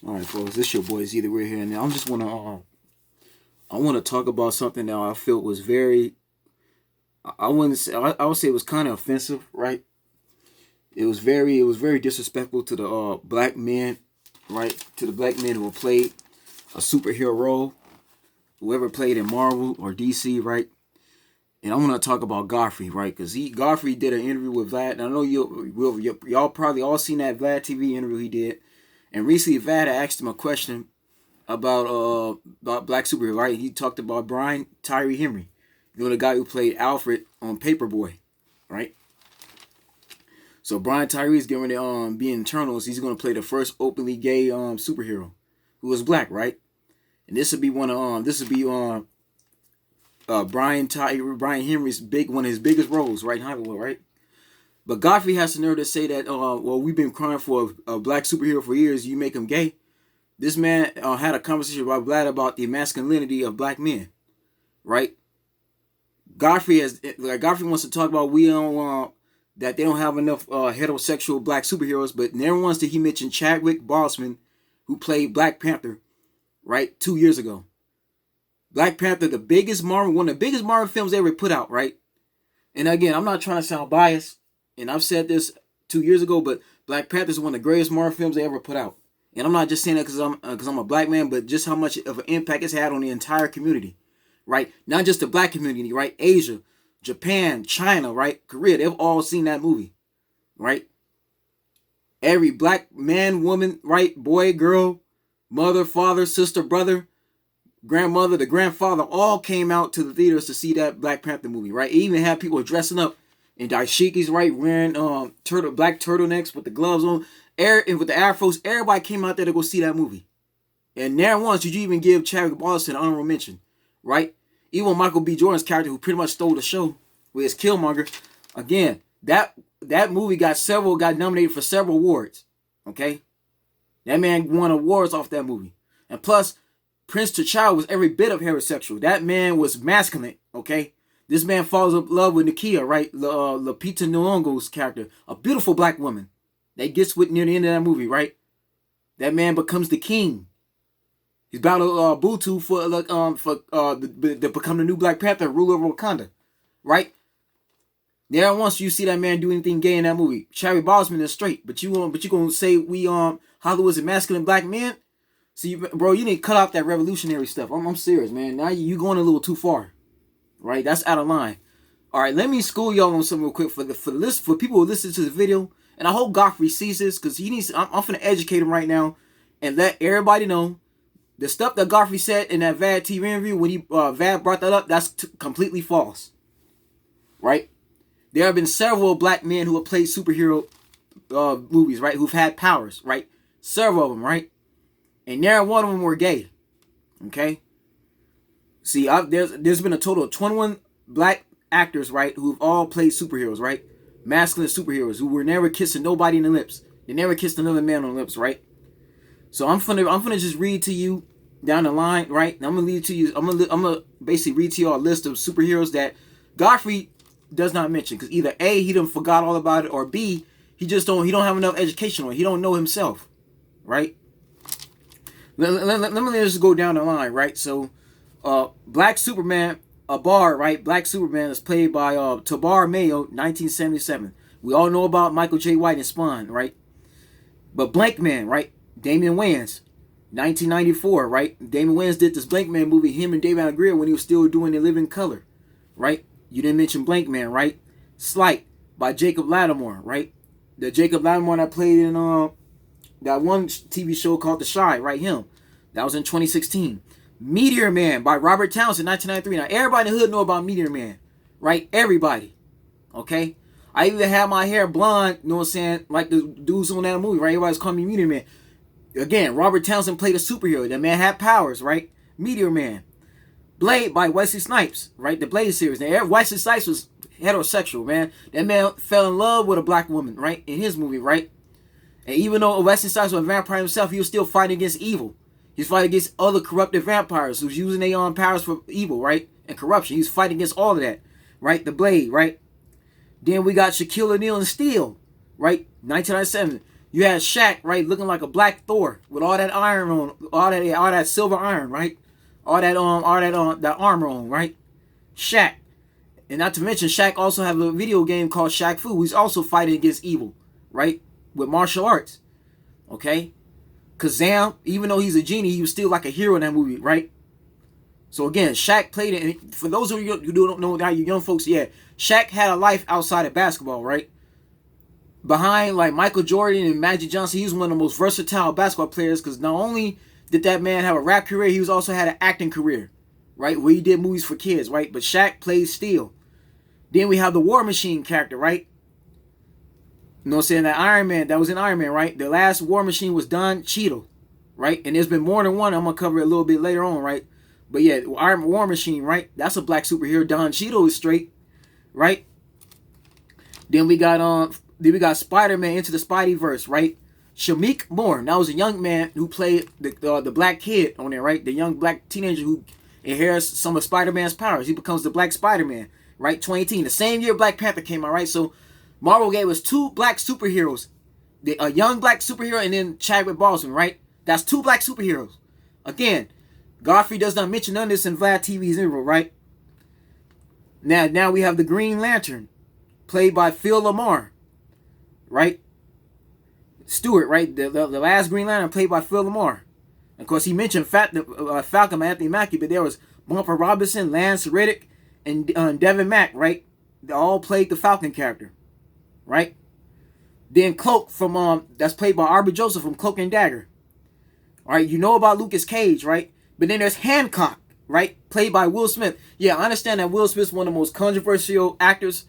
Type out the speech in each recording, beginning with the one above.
All right, folks, this your boy Z. We're here, and I just I want to talk about something that I felt was very, I wouldn't say, I would say it was kind of offensive, right? It was very disrespectful to the black men, right? To the black men who played a superhero role, whoever played in Marvel or DC, right? And I want to talk about Godfrey, right? Because Godfrey did an interview with Vlad, and I know y'all probably all seen that Vladtv interview he did. And recently, Vlad asked him a question about black superhero, right? He talked about Brian Tyree Henry, the guy who played Alfred on Paperboy, right? So Brian Tyree is getting ready to be in Eternals. He's going to play the first openly gay superhero who was black, right? And this would be Brian Henry's one of his biggest roles, right, in Hollywood, right? But Godfrey has the nerve to say that, well, we've been crying for a black superhero for years. You make him gay. This man had a conversation about Vlad about the masculinity of black men, right? Godfrey wants to talk about that they don't have enough heterosexual black superheroes, but never once did he mention Chadwick Boseman, who played Black Panther, right, 2 years ago. Black Panther, one of the biggest Marvel films they ever put out, right? And again, I'm not trying to sound biased, and I've said this 2 years ago, but Black Panther is one of the greatest Marvel films they ever put out. And I'm not just saying that because I'm a black man, but just how much of an impact it's had on the entire community, right? Not just the black community, right? Asia, Japan, China, right? Korea, they've all seen that movie, right? Every black man, woman, right? Boy, girl, mother, father, sister, brother, grandmother, the grandfather, all came out to the theaters to see that Black Panther movie, right? It even had people dressing up in dashikis, right? Wearing black turtlenecks with the gloves on, and with the afros. Everybody came out there to go see that movie. And never once did you even give Chadwick Boseman an honorable mention, right? Even Michael B. Jordan's character, who pretty much stole the show with his Killmonger, again, that movie got nominated for several awards, okay? That man won awards off that movie. And plus, Prince T'Challa was every bit of heterosexual. That man was masculine, okay? This man falls in love with Nakia, right? Lupita Nyong'o's character, a beautiful black woman. That gets with near the end of that movie, right? That man becomes the king. He's battled Butu to become the new Black Panther, ruler of Wakanda, right? Never once you see that man do anything gay in that movie. Chadwick Boseman is straight, but you gonna say Hollywood's a masculine black man? See, bro, you need to cut off that revolutionary stuff. I'm serious, man. Now you going a little too far, right? That's out of line. All right, let me school y'all on something real quick for people who listen to the video, and I hope Godfrey sees this because he needs. I'm gonna educate him right now and let everybody know the stuff that Godfrey said in that Vladtv interview when Vlad brought that up. That's completely false, right? There have been several black men who have played superhero movies, right? Who've had powers, right? Several of them, right? And never one of them were gay. Okay? See, there's been a total of 21 black actors, right, who've all played superheroes, right? Masculine superheroes who were never kissing nobody in the lips. They never kissed another man on the lips, right? So I'm gonna just read to you down the line, right? And I'm gonna basically read to you a list of superheroes that Godfrey does not mention, because either A, he done forgot all about it, or B, he don't have enough education on it. He don't know himself, right? Let me just go down the line, right? So, Black Superman, right? Black Superman is played by Tabar Mayo, 1977. We all know about Michael J. White and Spawn, right? But Blank Man, right? Damian Wayans, 1994, right? Damian Wayans did this Blank Man movie, him and David Agria, when he was still doing The Living Color, right? You didn't mention Blank Man, right? Slight by Jacob Lattimore, right? The Jacob Lattimore that played in that one TV show called The Chi, right? Him. That was in 2016. Meteor Man by Robert Townsend, 1993. Now, everybody in the hood know about Meteor Man, right? Everybody, okay? I even had my hair blonde, you know what I'm saying? Like the dudes on that movie, right? Everybody's calling me Meteor Man. Again, Robert Townsend played a superhero. That man had powers, right? Meteor Man. Blade by Wesley Snipes, right? The Blade series. Now, Wesley Snipes was heterosexual, man. That man fell in love with a black woman, right? In his movie, right? And even though Wesley Snipes was a vampire himself, he was still fighting against evil. He's fighting against other corrupted vampires who's using their own powers for evil, right? And corruption. He's fighting against all of that, right? The Blade, right? Then we got Shaquille O'Neal and Steel, right? 1997. You had Shaq, right, looking like a black Thor with all that iron on, all that silver iron, right? That armor on, right? Shaq. And not to mention, Shaq also have a video game called Shaq Fu. He's also fighting against evil, right? With martial arts. Okay? Kazam, even though he's a genie, he was still like a hero in that movie, right? So again, Shaq played it. And for those of you who don't know, now you young folks, yeah, Shaq had a life outside of basketball, right? Behind like Michael Jordan and Magic Johnson, he was one of the most versatile basketball players because not only did that man have a rap career, he was also had an acting career, right? Where he did movies for kids, right? But Shaq played steel. Then we have the War Machine character, right? You know what I'm saying? That Iron Man, that was in Iron Man, right? The last War Machine was Don Cheadle, right? And there's been more than one. I'm going to cover it a little bit later on, right? But yeah, Iron War Machine, right? That's a black superhero. Don Cheadle is straight, right? Then we got Spider-Man Into the Spideyverse, right? Shameik Moore, that was a young man who played the black kid on there, right? The young black teenager who inherits some of Spider-Man's powers. He becomes the Black Spider-Man, right? 2018, the same year Black Panther came out, right? So Marvel gave us two black superheroes, a young black superhero and then Chadwick Boseman, right? That's two black superheroes. Again, Godfrey does not mention none of this in Vladtv's intro, right? Now we have the Green Lantern, played by Phil Lamar, right? Stewart, right? The last Green Lantern played by Phil Lamar. Of course, he mentioned Falcon Anthony Mackie, but there was Bumper Robinson, Lance Reddick, and Devin Mack, right? They all played the Falcon character, right? Then Cloak from that's played by Aubrey Joseph from Cloak and Dagger. All right, you know about Lucas Cage, right? But then there's Hancock, right? Played by Will Smith. Yeah, I understand that Will Smith's one of the most controversial actors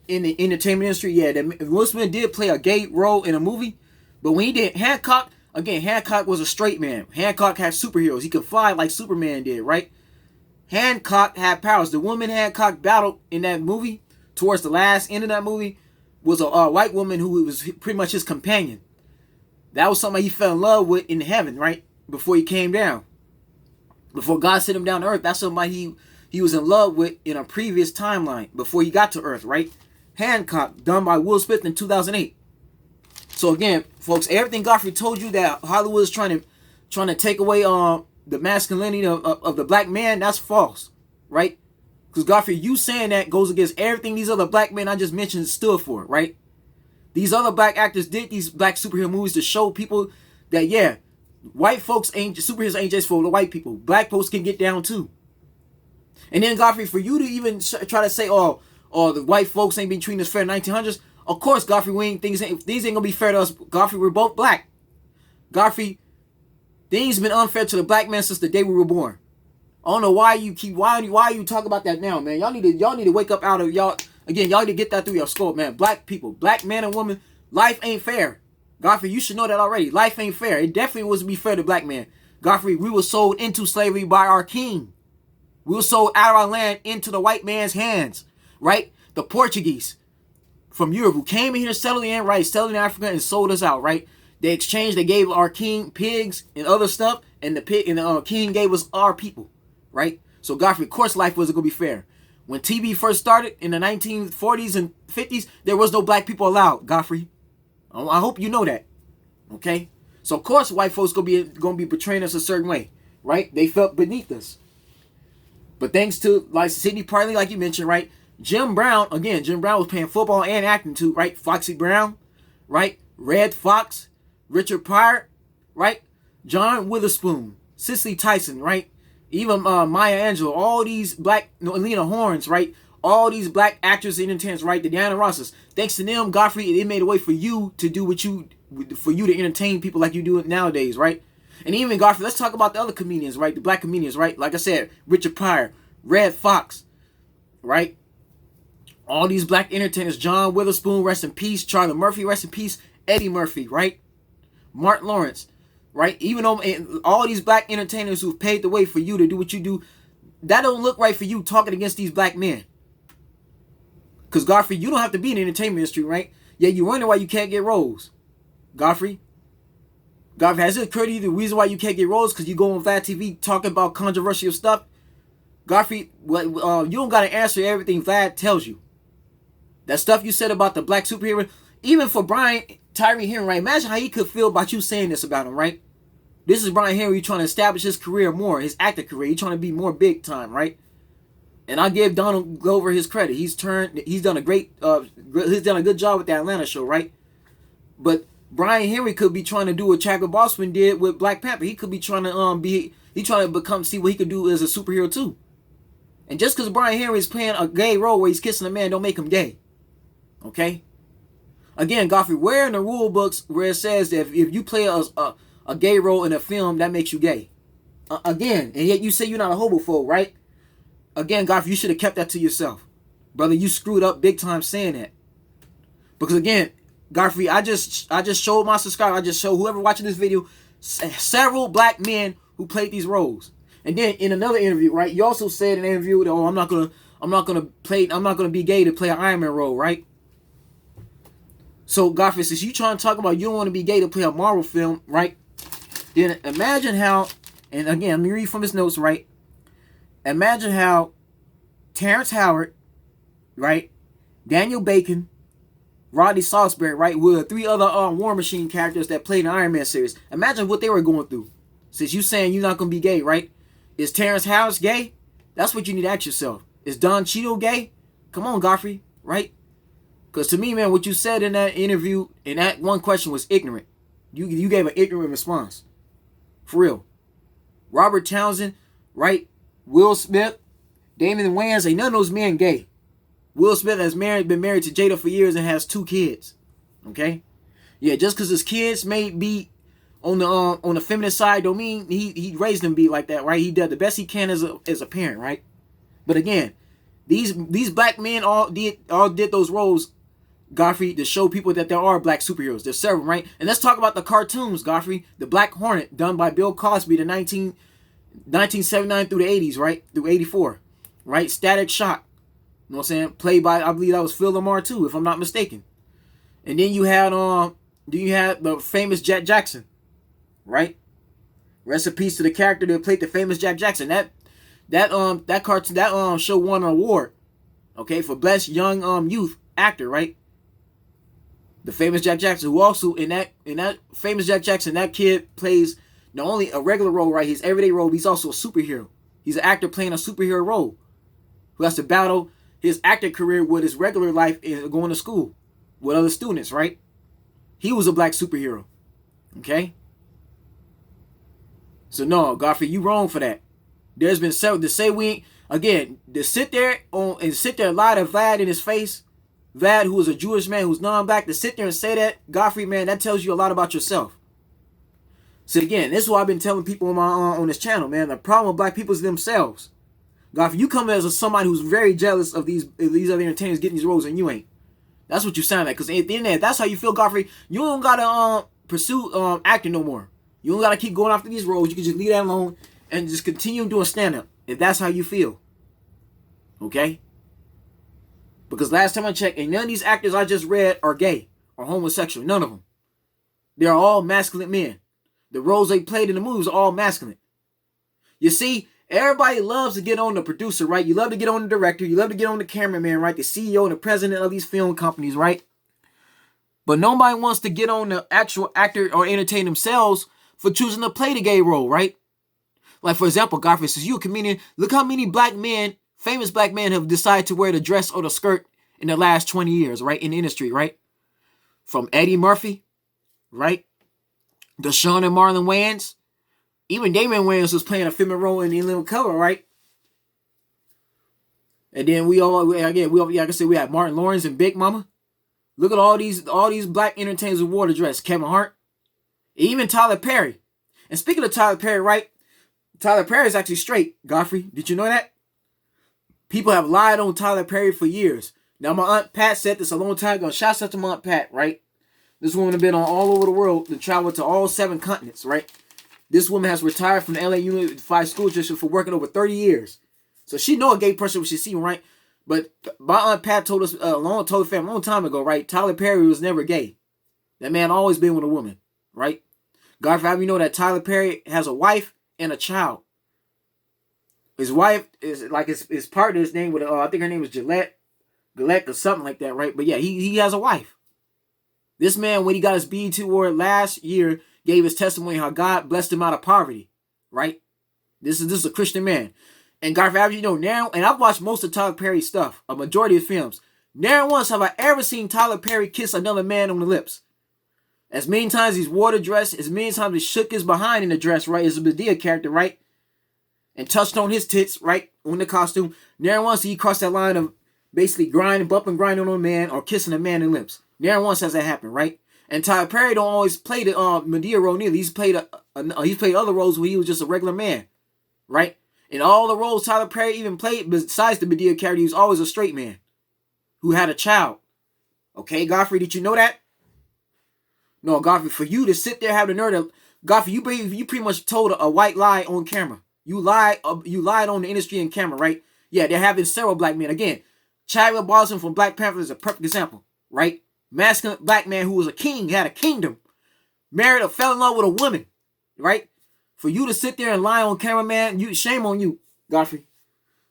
in the entertainment industry. Yeah, that Will Smith did play a gay role in a movie, but when he did Hancock, again, Hancock was a straight man. Hancock had superheroes. He could fly like Superman did, right? Hancock had powers. The woman Hancock battled in that movie, towards the last end of that movie, was a white woman who was pretty much his companion. That was somebody he fell in love with in heaven, right? Before he came down. Before God sent him down to earth. That's somebody he was in love with in a previous timeline before he got to earth, right? Hancock, done by Will Smith in 2008. So again, folks, everything Godfrey told you that Hollywood is trying to take away the masculinity of the black man, that's false, right? Because Godfrey, you saying that goes against everything these other black men I just mentioned stood for, right? These other black actors did these black superhero movies to show people that, yeah, white folks superheroes ain't just for the white people. Black folks can get down too. And then Godfrey, for you to even try to say, oh, the white folks ain't been treating us fair in the 1900s. Of course, Godfrey, things ain't gonna be fair to us. Godfrey, we're both black. Godfrey, things been unfair to the black man since the day we were born. I don't know why you talk about that now, man. Y'all need to wake up out of y'all. Again, y'all need to get that through your skull, man. Black people, black man and woman, life ain't fair. Godfrey, you should know that already. Life ain't fair. It definitely wasn't be fair to black man. Godfrey, we were sold into slavery by our king. We were sold out of our land into the white man's hands, right? The Portuguese from Europe who came in here, settled in Africa and sold us out, right? They exchanged, they gave our king pigs and other stuff, and the king gave us our people, right? So Godfrey, of course life wasn't going to be fair. When TV first started in the 1940s and 50s, there was no black people allowed, Godfrey. I hope you know that, okay? So of course white folks gonna be portraying us a certain way, right? They felt beneath us. But thanks to like Sidney Partley, like you mentioned, right? Jim Brown was playing football and acting too, right? Foxy Brown, right? Red Fox, Richard Pryor, right? John Witherspoon, Cicely Tyson, right? Even Maya Angelou, all these black, Lena Hornes, right? All these black actors and entertainers, right? The Diana Rosses. Thanks to them, Godfrey, it made a way for you to do for you to entertain people like you do it nowadays, right? And even Godfrey, let's talk about the other comedians, right? The black comedians, right? Like I said, Richard Pryor, Red Fox, right? All these black entertainers, John Witherspoon, rest in peace. Charlie Murphy, rest in peace. Eddie Murphy, right? Martin Lawrence, right? Even though all these black entertainers who've paved the way for you to do what you do, that don't look right for you talking against these black men. Because Godfrey, you don't have to be in the entertainment industry, right? Yeah, you wonder why you can't get roles. Godfrey, has it occurred to you the reason why you can't get roles because you go on Vladtv talking about controversial stuff? Godfrey, you don't got to answer everything Vlad tells you. That stuff you said about the black superhero, even for Brian Tyree Henry, right? Imagine how he could feel about you saying this about him, right? This is Brian Henry trying to establish his career more, his acting career. He's trying to be more big time, right? And I give Donald Glover his credit. He's done a he's done a good job with that Atlanta show, right? But Brian Henry could be trying to do what Chadwick Boseman did with Black Panther. He could be trying to see what he could do as a superhero too. And just because Brian Henry is playing a gay role where he's kissing a man, don't make him gay. Okay? Again, Godfrey, where in the rule books where it says that if you play a gay role in a film, that makes you gay? Again, and yet you say you're not a homophobe, right? Again, Godfrey, you should have kept that to yourself. Brother, you screwed up big time saying that. Because again, Godfrey, I just showed my subscriber, I just showed whoever watching this video, several black men who played these roles. And then in another interview, right, you also said in an interview that, oh, I'm not gonna be gay to play an Iron Man role, right? So Godfrey, since you trying to talk about you don't want to be gay to play a Marvel film, right? Then imagine how, and again, let me read from his notes, right? Imagine how Terrence Howard, right, Daniel Bacon, Rodney Salisbury, right, with 3 other War Machine characters that played in the Iron Man series. Imagine what they were going through. Since you saying you're not going to be gay, right? Is Terrence Howard gay? That's what you need to ask yourself. Is Don Cheadle gay? Come on, Godfrey, right? Because to me, man, what you said in that interview, in that one question was ignorant. You gave an ignorant response. For real. Robert Townsend, right? Will Smith, Damon Wayans, ain't none of those men gay. Will Smith has been married to Jada for years and has 2 kids. Okay? Yeah, just because his kids may be on the feminine side don't mean he raised them to be like that, right? He does the best he can as a parent, right? But again, these black men all did those roles, Godfrey, to show people that there are black superheroes. There's several, right? And let's talk about the cartoons, Godfrey. The Black Hornet, done by Bill Cosby, the 1979 through the 80s, right? Through 84, right? Static Shock, you know what I'm saying? Played by, I believe that was Phil Lamar too, if I'm not mistaken. And then you had the famous Jack Jackson, right? Rest in peace to the character that played the famous Jack Jackson. That cartoon show won an award, okay, for best young youth actor, right? The famous Jack Jackson, who also in that famous Jack Jackson, that kid plays not only a regular role, right? His everyday role, but he's also a superhero. He's an actor playing a superhero role who has to battle his acting career with his regular life and going to school with other students, right? He was a black superhero. Okay? So no, Godfrey, you wrong for that. There's been several to say to sit there and lie to Vlad in his face. Vlad, who is a Jewish man, who's non-black, to sit there and say that, Godfrey, man, that tells you a lot about yourself. So again, this is what I've been telling people on this channel, man. The problem with black people is themselves. Godfrey, you come as somebody who's very jealous of these other entertainers getting these roles, and you ain't. That's what you sound like. Because at the end of that, that's how you feel, Godfrey. You don't gotta pursue acting no more. You don't gotta keep going after these roles. You can just leave that alone and just continue doing stand-up if that's how you feel. Okay? Because last time I checked, and none of these actors I just read are gay or homosexual. None of them. They're all masculine men. The roles they played in the movies are all masculine. You see, everybody loves to get on the producer, right? You love to get on the director. You love to get on the cameraman, right? The CEO and the president of these film companies, right? But nobody wants to get on the actual actor or entertain themselves for choosing to play the gay role, right? Like, for example, Godfrey, says you a comedian. Look how many black men, famous black men, have decided to wear the dress or the skirt in the last 20 years, right? In the industry, right? From Eddie Murphy, right? Deshaun and Marlon Wayans. Even Damon Wayans was playing a feminine role in The Living Color, right? And then we had Martin Lawrence and Big Mama. Look at all these black entertainers who wore the dress. Kevin Hart. Even Tyler Perry. And speaking of Tyler Perry, right? Tyler Perry is actually straight, Godfrey. Did you know that? People have lied on Tyler Perry for years. Now, my Aunt Pat said this a long time ago. Shouts out to my Aunt Pat, right? This woman has been on all over the world to travel to all 7 continents, right? This woman has retired from the LA Unified School District for working over 30 years. So she know a gay person when she see him, right? But my Aunt Pat told us told the family a long time ago, right? Tyler Perry was never gay. That man always been with a woman, right? Godfrey, how do you know that Tyler Perry has a wife and a child? His wife is like his partner's name with I think her name was Gillette or something like that, right? But yeah, he has a wife. This man, when he got his BET award last year, gave his testimony how God blessed him out of poverty, right? This is a Christian man. And Godfrey, as you know now, and I've watched most of Tyler Perry's stuff, a majority of films. Never once have I ever seen Tyler Perry kiss another man on the lips. As many times he's wore the dress, as many times he shook his behind in the dress, right? As a Medea character, right? And touched on his tits, right? On the costume. Never once he crossed that line of basically bumping, grinding on a man or kissing a man in the lips. Never once has that happened, right? And Tyler Perry don't always play the Medea role neither. He's played other roles where he was just a regular man, right? In all the roles Tyler Perry even played, besides the Medea character, he was always a straight man who had a child. Okay, Godfrey, did you know that? No, Godfrey, for you to sit there have the nerve to, Godfrey, you pretty much told a white lie on camera. You lied on the industry and camera, right? Yeah, they're having several black men. Again, Chadwick Boseman from Black Panther is a perfect example, right? Masculine black man who was a king, had a kingdom, married or fell in love with a woman, right? For you to sit there and lie on camera, man, shame on you, Godfrey.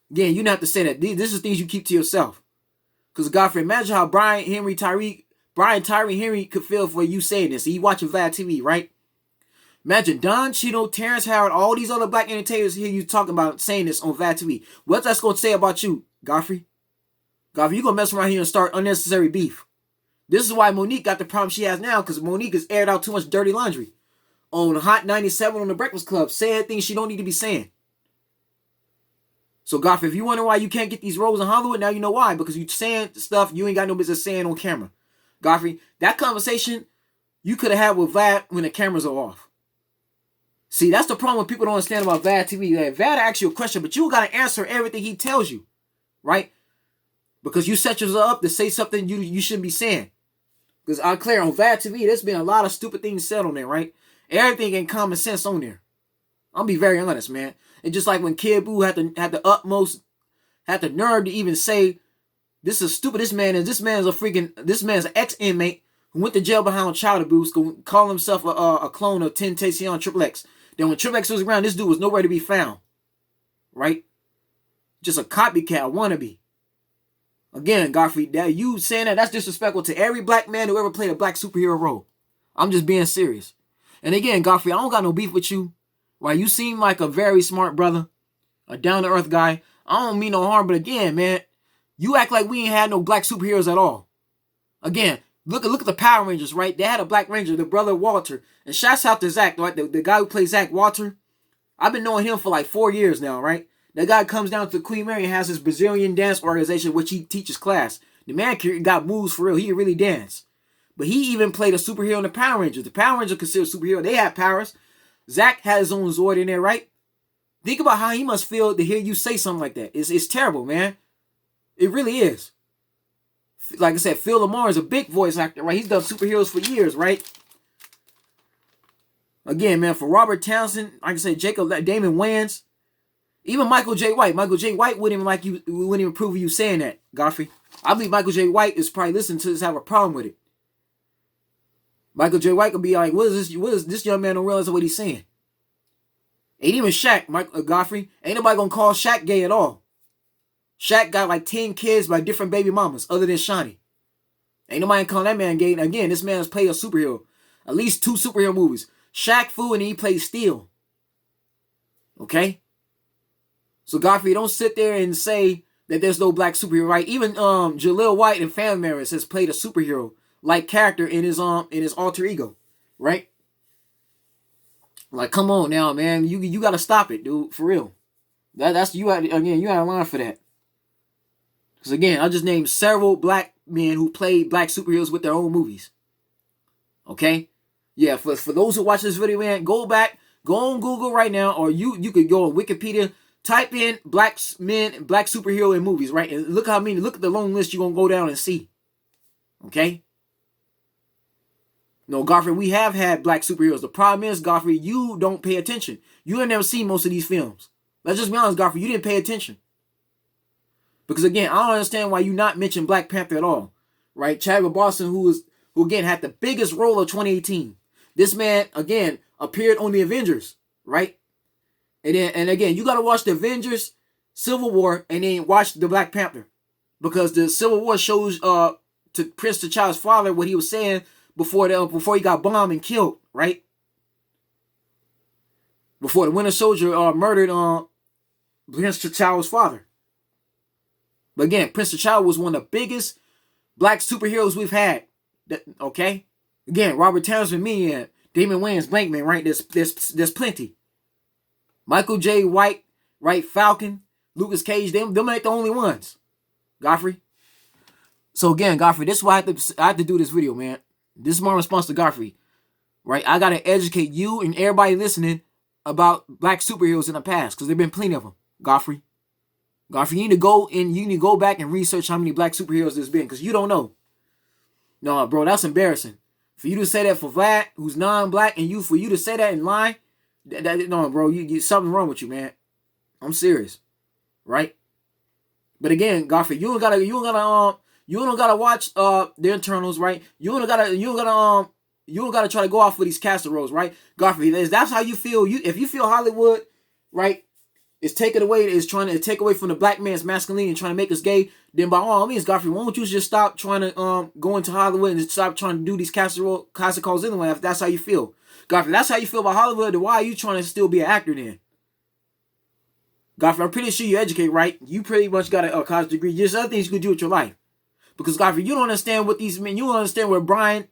Again, you don't have to say that. This is things you keep to yourself. Because, Godfrey, imagine how Brian Tyree Henry could feel for you saying this. He watching Vladtv, right? Imagine Don Cheadle, Terrence Howard, all these other black entertainers here you talking about saying this on Vladtv. What's that going to say about you, Godfrey? Godfrey, you going to mess around here and start unnecessary beef. This is why Monique got the problem she has now, because Monique has aired out too much dirty laundry on Hot 97 on the Breakfast Club, saying things she don't need to be saying. So, Godfrey, if you wonder why you can't get these roles in Hollywood, now you know why. Because you saying stuff you ain't got no business saying on camera. Godfrey, that conversation you could have had with Vlad when the cameras are off. See, that's the problem people don't understand about Vladtv. Like, Vlad asks you a question, but you got to answer everything he tells you, right? Because you set yourself up to say something you shouldn't be saying. Because I'm clear on Vladtv, there's been a lot of stupid things said on there, right? Everything ain't common sense on there. I'll be very honest, man. And just like when Kid Buu had the nerve to even say, this is stupid. This man is an ex-inmate who went to jail behind child abuse, call himself a clone of Tentacion Triple X. Then when Triple X was around, this dude was nowhere to be found. Right? Just a copycat, a wannabe. Again, Godfrey, that you saying that's disrespectful to every black man who ever played a black superhero role. I'm just being serious. And again, Godfrey, I don't got no beef with you. Right? You seem like a very smart brother, a down-to-earth guy. I don't mean no harm, but again, man, you act like we ain't had no black superheroes at all. Again, look at the Power Rangers, right? They had a black ranger, the brother Walter. And shouts out to Zach, right? The guy who plays Zach Walter. I've been knowing him for like 4 years now, right? That guy comes down to Queen Mary and has his Brazilian dance organization, which he teaches class. The man got moves for real. He can really dance. But he even played a superhero in the Power Rangers. The Power Rangers are considered superhero. They have powers. Zach had his own Zord in there, right? Think about how he must feel to hear you say something like that. It's terrible, man. It really is. Like I said, Phil Lamar is a big voice actor, right? He's done superheroes for years, right? Again, man, for Robert Townsend, like I said, Damon Wayans, even Michael J. White. Michael J. White wouldn't even approve of you saying that, Godfrey. I believe Michael J. White is probably listening to this, have a problem with it. Michael J. White could be like, what is this young man don't realize what he's saying? Ain't even Shaq, Godfrey. Ain't nobody gonna call Shaq gay at all. Shaq got like 10 kids by different baby mamas other than Shawnee. Ain't nobody calling that man gay. And again, this man has played a superhero. At least 2 superhero movies. Shaq Fu and he played Steel. Okay? So Godfrey, don't sit there and say that there's no black superhero, right? Even Jaleel White in Family Matters has played a superhero like character in his alter ego, right? Like, come on now, man. You gotta stop it, dude. For real. That's you had a line for that. Because again, I just named several black men who played black superheroes with their own movies. Okay? Yeah, for those who watch this video, man, go on Google right now, or you could go on Wikipedia, type in black superhero in movies, right? And look at the long list you're gonna go down and see. Okay? No, Godfrey, we have had black superheroes. The problem is, Godfrey, you don't pay attention. You have never seen most of these films. Let's just be honest, Godfrey, you didn't pay attention. Because again, I don't understand why you not mention Black Panther at all. Right? Chadwick Boseman, who again had the biggest role of 2018. This man, again, appeared on the Avengers, right? And again, you gotta watch the Avengers, Civil War, and then watch the Black Panther. Because the Civil War shows to Prince T'Challa's father what he was saying before he got bombed and killed, right? Before the Winter Soldier murdered Prince T'Challa's father. But again, Prince T'Challa was one of the biggest black superheroes we've had. Okay? Again, Robert Townsend, me, and Damon Wayans, Blankman, right? There's plenty. Michael J. White, right? Falcon, Lucas Cage, them ain't the only ones. Godfrey. So again, Godfrey, this is why I have to do this video, man. This is my response to Godfrey. Right? I gotta educate you and everybody listening about black superheroes in the past, because there have been plenty of them. Godfrey, you need to go back and research how many black superheroes there's been, because you don't know. No, bro, that's embarrassing. For you to say that for Vlad, who's non-black, and for you to say that in line, no, bro, you something wrong with you, man. I'm serious, right? But again, Godfrey, you don't gotta watch the internals, right? You don't gotta try to go off for these casseroles, right? Godfrey, that's how you feel. If you feel Hollywood, right, is trying to take away from the black man's masculinity and trying to make us gay, then by all means, Godfrey, why don't you just stop trying to go into Hollywood and stop trying to do these casserole calls anyway, if that's how you feel. Godfrey, that's how you feel about Hollywood, then why are you trying to still be an actor then? Godfrey, I'm pretty sure you educate, right? You pretty much got a college degree. There's other things you could do with your life. Because, Godfrey, you don't understand what these men, you don't understand what Brian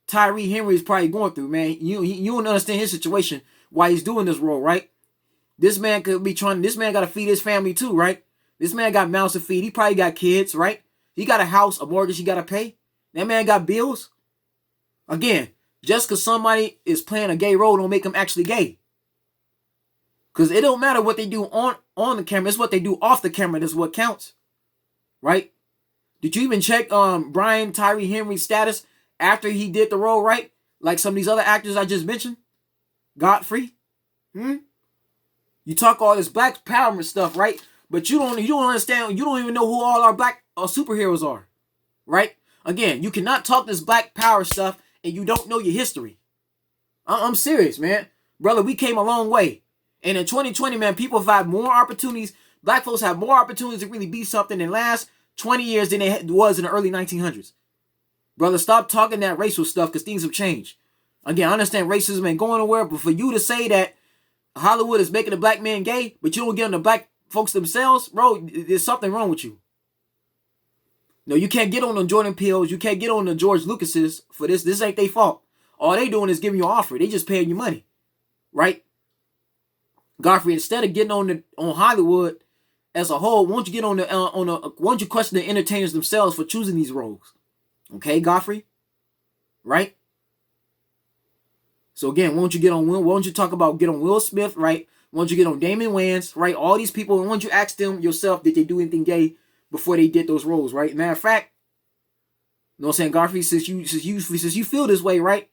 Tyree Henry is probably going through, man. You don't understand his situation, why he's doing this role, right? This man got to feed his family too, right? This man got mouths to feed. He probably got kids, right? He got a house, a mortgage he got to pay. That man got bills. Again, just because somebody is playing a gay role don't make them actually gay. Because it don't matter what they do on the camera. It's what they do off the camera that's what counts. Right? Did you even check Brian Tyree Henry's status after he did the role, right? Like some of these other actors I just mentioned? Godfrey? You talk all this black power stuff, right? But you don't understand, you don't even know who all our black superheroes are. Right? Again, you cannot talk this black power stuff and you don't know your history. I'm serious, man. Brother, we came a long way. And in 2020, man, people have had more opportunities. Black folks have more opportunities to really be something in the last 20 years than it was in the early 1900s. Brother, stop talking that racial stuff because things have changed. Again, I understand racism ain't going nowhere, but for you to say that Hollywood is making a black man gay, but you don't get on the black folks themselves, bro, there's something wrong with you. No, you can't get on the Jordan Peels. You can't get on the George Lucases for this. This ain't their fault. All they doing is giving you an offer. They just paying you money. Right? Godfrey, instead of getting on Hollywood as a whole, won't you get won't you question the entertainers themselves for choosing these roles? Okay, Godfrey? Right? So again, won't you get on Will Smith, right? Won't you get on Damon Wayans, right? All these people, and won't you ask them yourself, did they do anything gay before they did those roles, right? Matter of fact, you know what I'm saying, Godfrey, since you feel this way, right?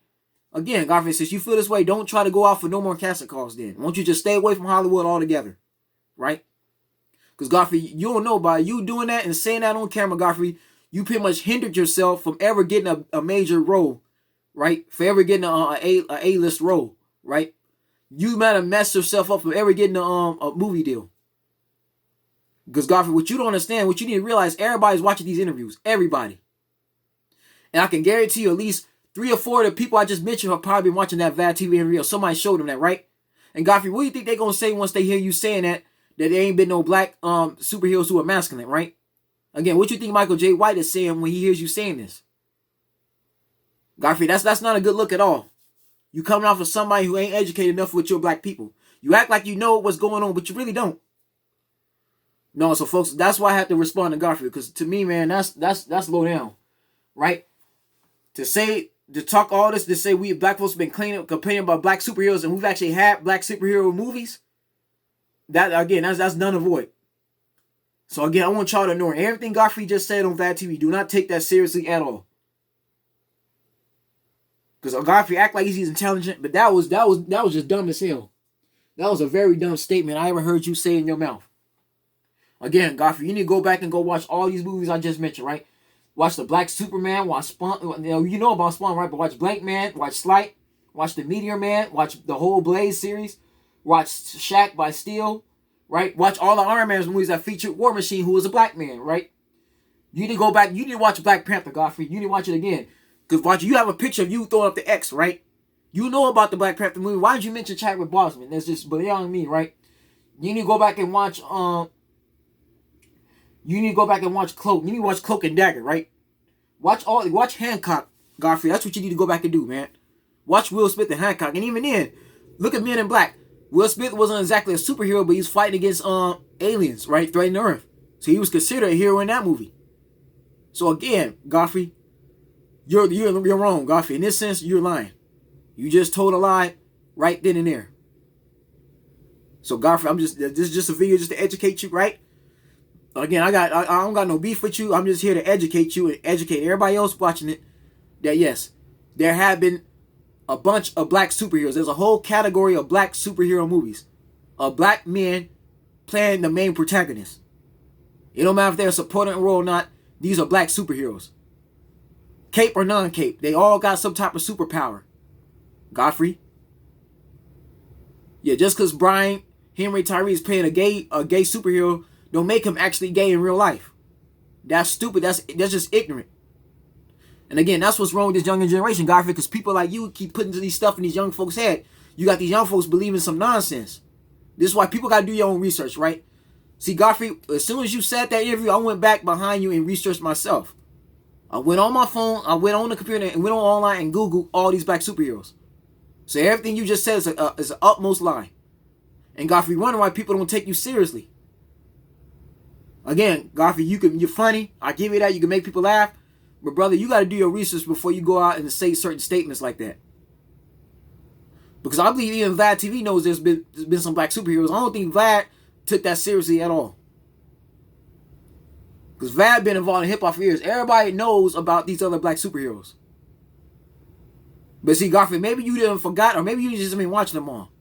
Again, Godfrey, since you feel this way, don't try to go out for no more casting calls then. Won't you just stay away from Hollywood altogether, right? Because, Godfrey, you don't know, by you doing that and saying that on camera, Godfrey, you pretty much hindered yourself from ever getting a major role, right? For ever getting a A-list role, right? You might have messed yourself up from ever getting a movie deal. Because, Godfrey, what you don't understand, what you need to realize, everybody's watching these interviews. Everybody. And I can guarantee you at least 3 or 4 of the people I just mentioned have probably been watching that Vladtv interview, or somebody showed them that, right? And Godfrey, what do you think they're going to say once they hear you saying that there ain't been no black superheroes who are masculine, right? Again, what do you think Michael J. White is saying when he hears you saying this? Godfrey, that's not a good look at all. You coming off of somebody who ain't educated enough with your black people. You act like you know what's going on, but you really don't. No, so folks, that's why I have to respond to Godfrey, because to me, man, that's low down, right? To talk all this, to say we black folks have been complaining about black superheroes, and we've actually had black superhero movies. That again, that's none of void. So again, I want y'all to know everything Godfrey just said on Vladtv. Do not take that seriously at all. Because Godfrey act like he's intelligent, but that was just dumb as hell. That was a very dumb statement I ever heard you say in your mouth. Again, Godfrey, you need to go back and go watch all these movies I just mentioned, right? Watch the Black Superman, watch Spawn. You know about Spawn, right? But watch Blank Man, watch Slight, watch the Meteor Man, watch the whole Blaze series, watch Shaq by Steel, right? Watch all the Iron Man movies that featured War Machine, who was a black man, right? You need to go back. You need to watch Black Panther, Godfrey. You need to watch it again. Because watch, you have a picture of you throwing up the X, right? You know about the Black Panther movie. Why did you mention Chadwick Boseman? That's just beyond me, right? You need to go back and watch you need to go back and watch Cloak. You need to watch Cloak and Dagger, right? Watch Hancock, Godfrey. That's what you need to go back and do, man. Watch Will Smith and Hancock. And even then, look at Men in Black. Will Smith wasn't exactly a superhero, but he was fighting against aliens, right? Threatening the Earth. So he was considered a hero in that movie. So again, Godfrey, you're wrong, Godfrey. In this sense, you're lying. You just told a lie right then and there. So Godfrey, this is just a video just to educate you, right? Again, I don't got no beef with you. I'm just here to educate you and educate everybody else watching it that yes, there have been a bunch of black superheroes. There's a whole category of black superhero movies. Of black men playing the main protagonist. It don't matter if they're a supporting role or not. These are black superheroes. Cape or non-cape. They all got some type of superpower. Godfrey. Yeah, just because Brian Henry Tyree is playing a gay superhero don't make him actually gay in real life. That's stupid. That's just ignorant. And again, that's what's wrong with this younger generation, Godfrey, because people like you keep putting these stuff in these young folks' head. You got these young folks believing some nonsense. This is why people got to do your own research, right? See, Godfrey, as soon as you said that interview, I went back behind you and researched myself. I went on my phone, I went on the computer, and went on online and Googled all these black superheroes. So everything you just said is an utmost lie. And Godfrey, wondering why people don't take you seriously. Again, Godfrey, you're funny. I give you that. You can make people laugh. But brother, you got to do your research before you go out and say certain statements like that. Because I believe even Vladtv knows there's been some black superheroes. I don't think Vlad took that seriously at all. Because Vlad been involved in hip hop for years. Everybody knows about these other black superheroes. But see, Godfrey, maybe you didn't forgot, or maybe you just been watching them all.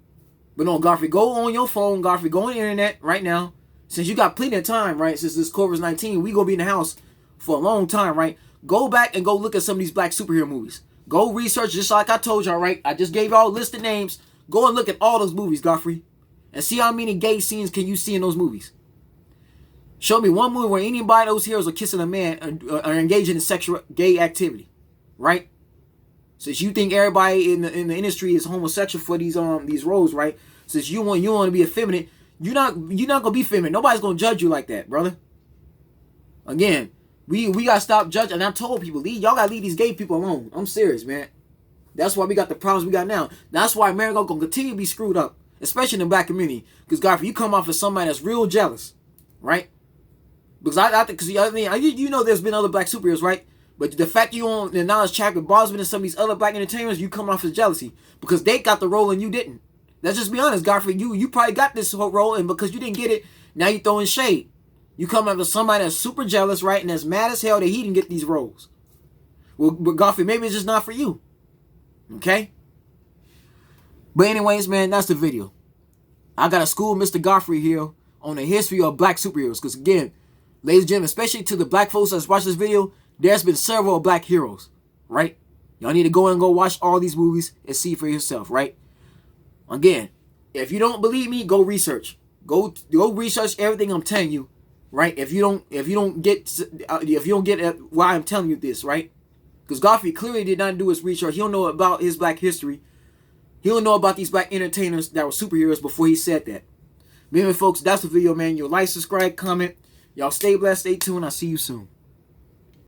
But no, Godfrey, go on your phone, Godfrey, go on the internet right now. Since you got plenty of time, right? Since this COVID-19, we gonna be in the house for a long time, right? Go back and go look at some of these black superhero movies. Go research, just like I told y'all, right? I just gave y'all a list of names. Go and look at all those movies, Godfrey. And see how many gay scenes can you see in those movies. Show me one movie where anybody of those heroes are kissing a man or are engaging in sexual gay activity. Right? Since you think everybody in the industry is homosexual for these roles, right? Since you want to be effeminate, you're not gonna be feminine. Nobody's gonna judge you like that, brother. Again, we gotta stop judging. And I told people, y'all gotta leave these gay people alone. I'm serious, man. That's why we got the problems we got now. That's why America gonna continue to be screwed up, especially in the black community. Because Godfrey, you come off as somebody that's real jealous, right? Because I think, you know, there's been other black superheroes, right? But the fact you don't acknowledge Chadwick Boseman and some of these other black entertainers, you come off as jealousy because they got the role and you didn't. Let's just be honest, Godfrey. You probably got this whole role, and because you didn't get it, now you throwing shade. You come after somebody that's super jealous, right, and that's mad as hell that he didn't get these roles. Well, but Godfrey, maybe it's just not for you. Okay? But anyways, man, that's the video. I got to school Mr. Godfrey here on the history of black superheroes. Because again, ladies and gentlemen, especially to the black folks that's watching this video, there's been several black heroes, right? Y'all need to go watch all these movies and see for yourself, right? Again, if you don't believe me, go research. Go research everything I'm telling you, right? If you don't get why I'm telling you this, right? Because Godfrey clearly did not do his research. He don't know about his black history. He don't know about these black entertainers that were superheroes before he said that. Anyway, folks, that's the video, man. Like, subscribe, comment. Y'all stay blessed, stay tuned. I'll see you soon.